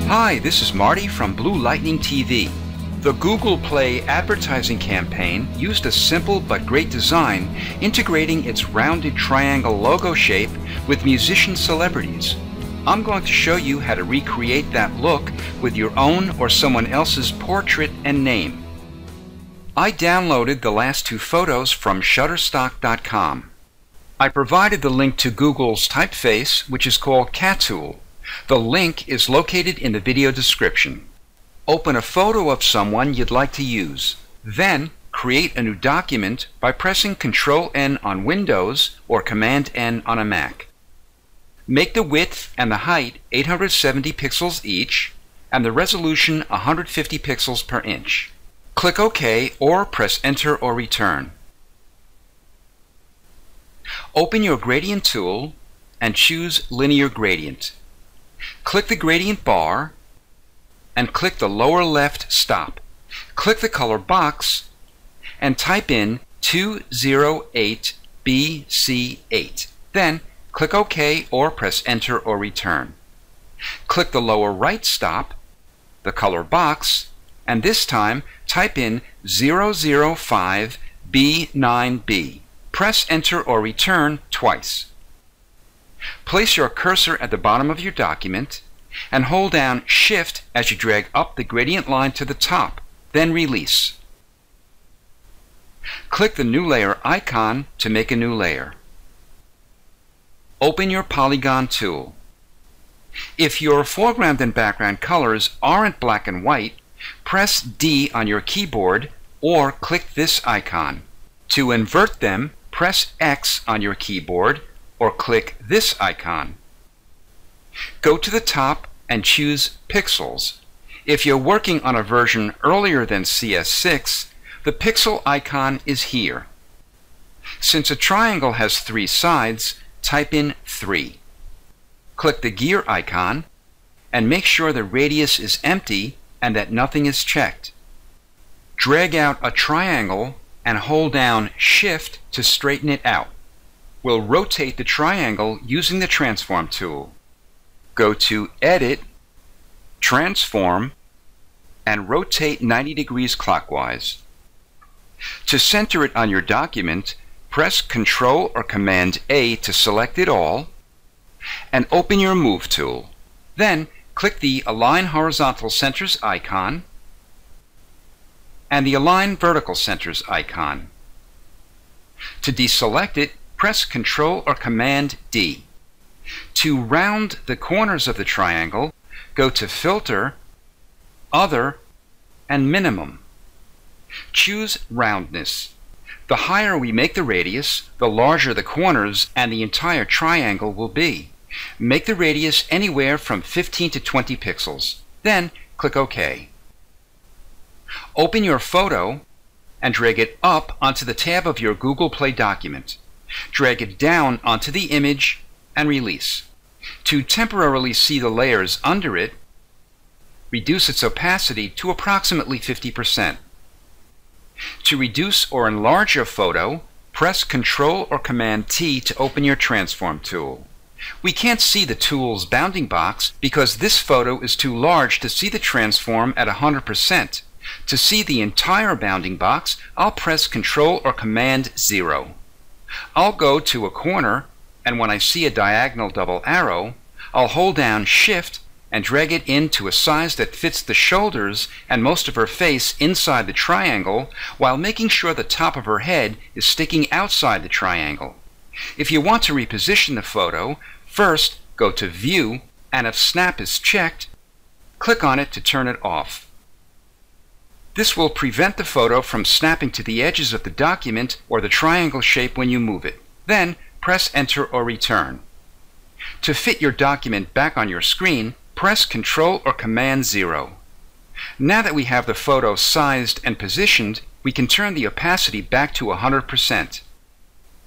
Hi, this is Marty from Blue Lightning TV. The Google Play advertising campaign used a simple but great design integrating its rounded triangle logo shape with musician celebrities. I'm going to show you how to recreate that look with your own or someone else's portrait and name. I downloaded the last two photos from Shutterstock.com. I provided the link to Google's typeface, which is called Cat-Tool. The link is located in the video description. Open a photo of someone you'd like to use. Then create a new document by pressing Ctrl-N on Windows or Command-N on a Mac. Make the width and the height 870 pixels each and the resolution 150 pixels per inch. Click OK or press Enter or Return. Open your gradient tool and choose Linear Gradient. Click the gradient bar and click the lower left stop. Click the color box and type in 208BC8. Then click OK or press Enter or Return. Click the lower right stop, the color box, and this time type in 005B9B. Press Enter or Return twice. Place your cursor at the bottom of your document and hold down Shift as you drag up the gradient line to the top, then release. Click the New Layer icon to make a new layer. Open your Polygon tool. If your foreground and background colors aren't black and white, press D on your keyboard or click this icon. To invert them, press X on your keyboard or click this icon. Go to the top and choose Pixels. If you're working on a version earlier than CS6, the pixel icon is here. Since a triangle has 3 sides, type in 3. Click the gear icon and make sure the radius is empty and that nothing is checked. Drag out a triangle and hold down Shift to straighten it out. We'll rotate the triangle using the Transform tool. Go to Edit, Transform, and rotate 90 degrees clockwise. To center it on your document, press Ctrl or Command A to select it all, and open your Move tool. Then click the Align Horizontal Centers icon and the Align Vertical Centers icon. To deselect it, press Ctrl or Command D. To round the corners of the triangle, go to Filter, Other, and Minimum. Choose Roundness. The higher we make the radius, the larger the corners and the entire triangle will be. Make the radius anywhere from 15 to 20 pixels. Then click OK. Open your photo and drag it up onto the tab of your Google Play document. Drag it down onto the image and release. To temporarily see the layers under it, reduce its opacity to approximately 50%. To reduce or enlarge your photo, press Ctrl or Command T to open your Transform tool. We can't see the tool's bounding box because this photo is too large to see the transform at 100%. To see the entire bounding box, I'll press Ctrl or Command 0. I'll go to a corner, and when I see a diagonal double arrow, I'll hold down Shift and drag it into a size that fits the shoulders and most of her face inside the triangle, while making sure the top of her head is sticking outside the triangle. If you want to reposition the photo, first go to View, and if Snap is checked, click on it to turn it off. This will prevent the photo from snapping to the edges of the document or the triangle shape when you move it. Then press Enter or Return. To fit your document back on your screen, press Ctrl or Command 0. Now that we have the photo sized and positioned, we can turn the opacity back to 100%.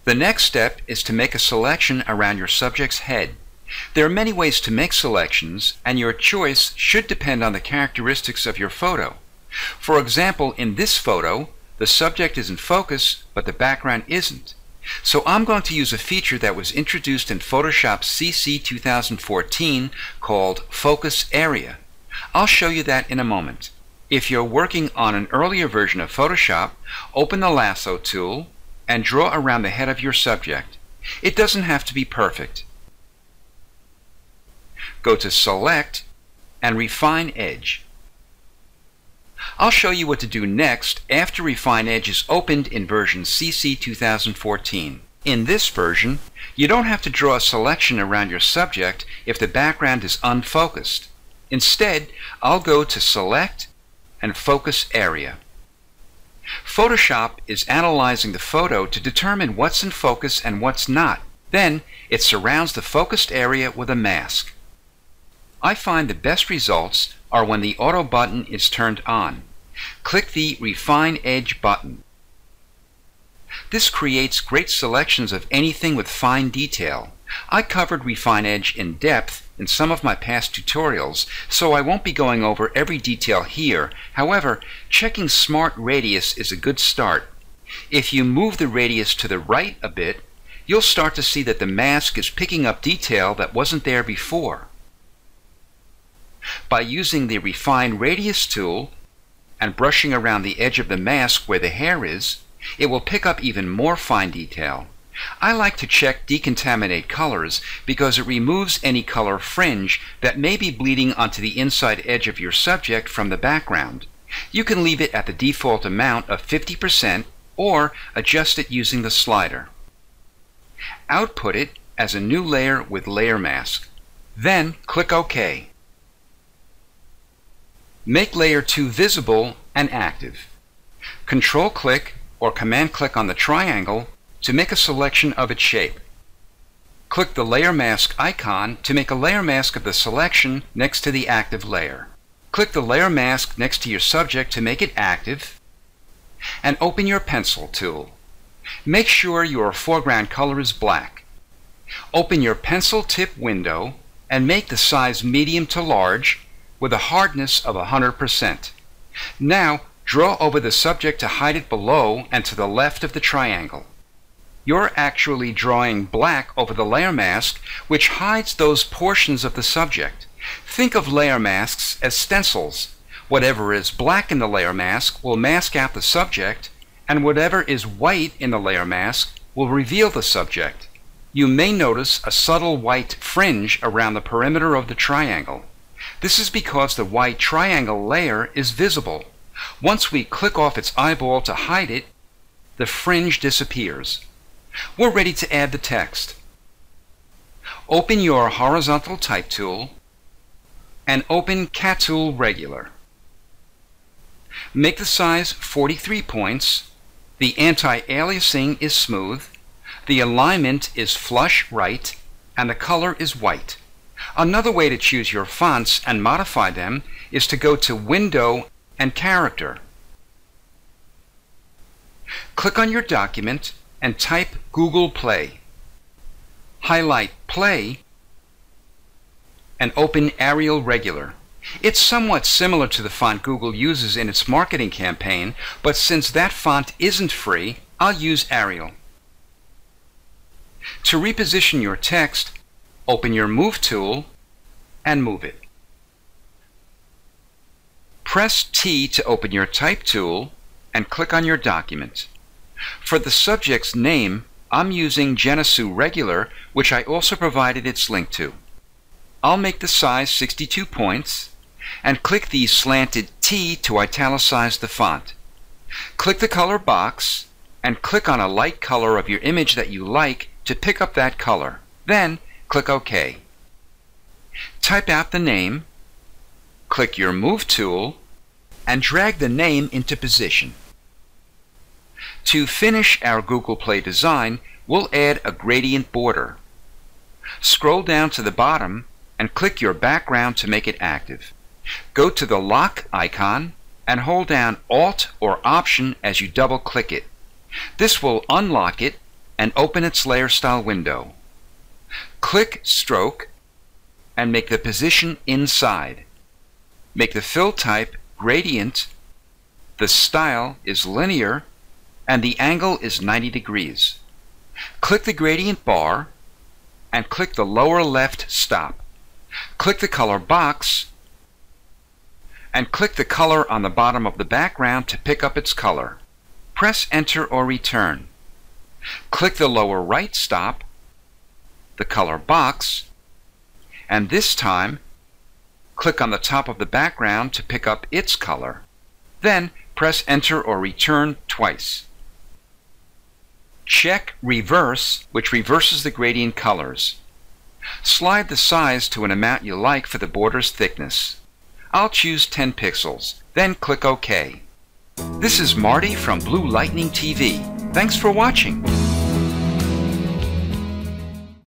The next step is to make a selection around your subject's head. There are many ways to make selections, and your choice should depend on the characteristics of your photo. For example, in this photo, the subject is in focus, but the background isn't. So I'm going to use a feature that was introduced in Photoshop CC 2014 called Focus Area. I'll show you that in a moment. If you're working on an earlier version of Photoshop, open the lasso tool and draw around the head of your subject. It doesn't have to be perfect. Go to Select and Refine Edge. I'll show you what to do next after Refine Edge is opened in version CC 2014. In this version, you don't have to draw a selection around your subject if the background is unfocused. Instead, I'll go to Select and Focus Area. Photoshop is analyzing the photo to determine what's in focus and what's not. Then, it surrounds the focused area with a mask. I find the best results are when the Auto button is turned on. Click the Refine Edge button. This creates great selections of anything with fine detail. I covered Refine Edge in depth in some of my past tutorials, so I won't be going over every detail here. However, checking Smart Radius is a good start. If you move the radius to the right a bit, you'll start to see that the mask is picking up detail that wasn't there before. By using the Refine Radius tool and brushing around the edge of the mask where the hair is, it will pick up even more fine detail. I like to check Decontaminate Colors because it removes any color fringe that may be bleeding onto the inside edge of your subject from the background. You can leave it at the default amount of 50% or adjust it using the slider. Output it as a new layer with Layer Mask. Then click OK. Make Layer 2 visible and active. Ctrl-click or Command-click on the triangle to make a selection of its shape. Click the Layer Mask icon to make a layer mask of the selection next to the active layer. Click the Layer Mask next to your subject to make it active, and open your Pencil tool. Make sure your foreground color is black. Open your pencil tip window and make the size medium to large with a hardness of 100%. Now, draw over the subject to hide it below and to the left of the triangle. You're actually drawing black over the layer mask, which hides those portions of the subject. Think of layer masks as stencils. Whatever is black in the layer mask will mask out the subject, and whatever is white in the layer mask will reveal the subject. You may notice a subtle white fringe around the perimeter of the triangle. This is because the white triangle layer is visible. Once we click off its eyeball to hide it, the fringe disappears. We're ready to add the text. Open your horizontal type tool and open Cat Tool Regular. Make the size 43 points. The anti-aliasing is smooth. The alignment is flush right, and the color is white. Another way to choose your fonts and modify them is to go to Window and Character. Click on your document and type Google Play. Highlight Play and open Arial Regular. It's somewhat similar to the font Google uses in its marketing campaign, but since that font isn't free, I'll use Arial. To reposition your text, open your Move tool and move it. Press T to open your Type tool and click on your document. For the subject's name, I'm using Genesue Regular, which I also provided its link to. I'll make the size 62 points and click the slanted T to italicize the font. Click the color box and click on a light color of your image that you like to pick up that color. Then click OK. Type out the name, click your Move tool, and drag the name into position. To finish our Google Play design, we'll add a gradient border. Scroll down to the bottom and click your background to make it active. Go to the lock icon and hold down Alt or Option as you double-click it. This will unlock it and open its layer style window. Click Stroke and make the position inside. Make the fill type gradient, the style is linear, and the angle is 90 degrees. Click the gradient bar and click the lower left stop. Click the color box and click the color on the bottom of the background to pick up its color. Press Enter or Return. Click the lower right stop, the color box, and this time click on the top of the background to pick up its color. Then press Enter or Return twice. Check Reverse, which reverses the gradient colors. Slide the size to an amount you like for the border's thickness. I'll choose 10 pixels, then click OK. This is Marty from Blue Lightning TV. Thanks for watching.